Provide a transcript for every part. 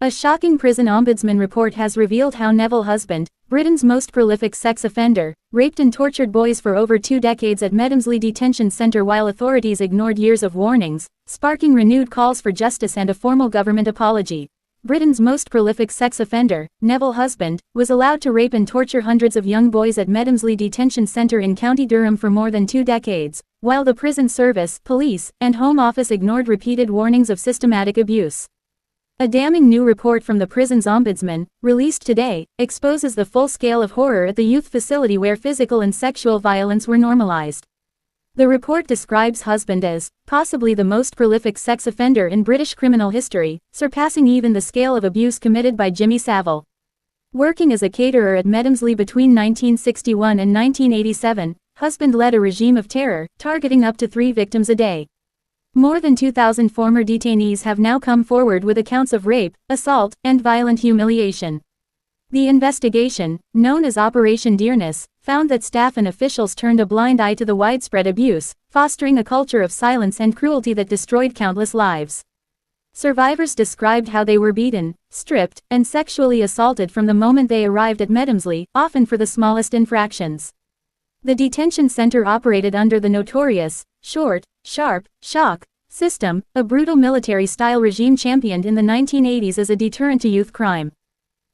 A shocking prison ombudsman report has revealed how Neville Husband, Britain's most prolific sex offender, raped and tortured boys for over 2 decades at Medomsley Detention Centre while authorities ignored years of warnings, sparking renewed calls for justice and a formal government apology. Britain's most prolific sex offender, Neville Husband, was allowed to rape and torture hundreds of young boys at Medomsley Detention Centre in County Durham for more than 2 decades, while the prison service, police, and Home Office ignored repeated warnings of systematic abuse. A damning new report from the prison's ombudsman, released today, exposes the full scale of horror at the youth facility where physical and sexual violence were normalized. The report describes Husband as possibly the most prolific sex offender in British criminal history, surpassing even the scale of abuse committed by Jimmy Savile. Working as a caterer at Medomsley between 1961 and 1987, Husband led a regime of terror, targeting up to 3 victims a day. More than 2,000 former detainees have now come forward with accounts of rape, assault, and violent humiliation. The investigation, known as Operation Deerness, found that staff and officials turned a blind eye to the widespread abuse, fostering a culture of silence and cruelty that destroyed countless lives. Survivors described how they were beaten, stripped, and sexually assaulted from the moment they arrived at Medomsley, often for the smallest infractions. The detention center operated under the notorious, short, sharp, shock system, a brutal military-style regime championed in the 1980s as a deterrent to youth crime.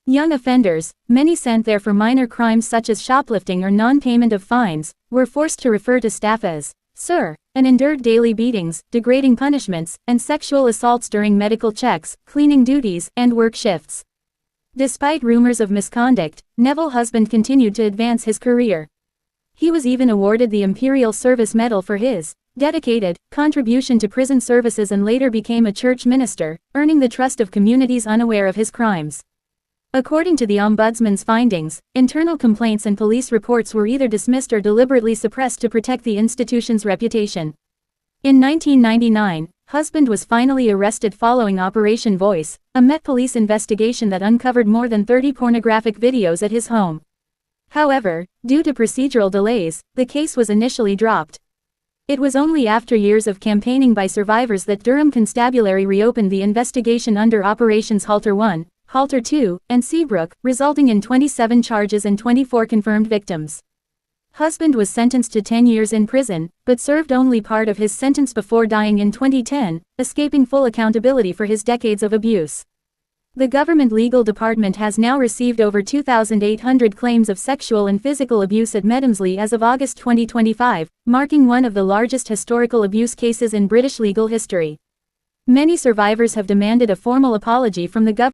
Young offenders, many sent there for minor crimes such as shoplifting or non-payment of fines, were forced to refer to staff as "Sir," and endured daily beatings, degrading punishments, and sexual assaults during medical checks, cleaning duties, and work shifts. Despite rumors of misconduct, Neville Husband continued to advance his career. He was even awarded the Imperial Service Medal for his dedicated contribution to prison services and later became a church minister, earning the trust of communities unaware of his crimes. According to the Ombudsman's findings, internal complaints and police reports were either dismissed or deliberately suppressed to protect the institution's reputation. In 1999, Husband was finally arrested following Operation Voice, a Met Police investigation that uncovered more than 30 pornographic videos at his home. However, due to procedural delays, the case was initially dropped. It was only after years of campaigning by survivors that Durham Constabulary reopened the investigation under Operations Halter 1, Halter 2, and Seabrook, resulting in 27 charges and 24 confirmed victims. Husband was sentenced to 10 years in prison, but served only part of his sentence before dying in 2010, escaping full accountability for his decades of abuse. The government legal department has now received over 2,800 claims of sexual and physical abuse at Medomsley as of August 2025, marking one of the largest historical abuse cases in British legal history. Many survivors have demanded a formal apology from the government.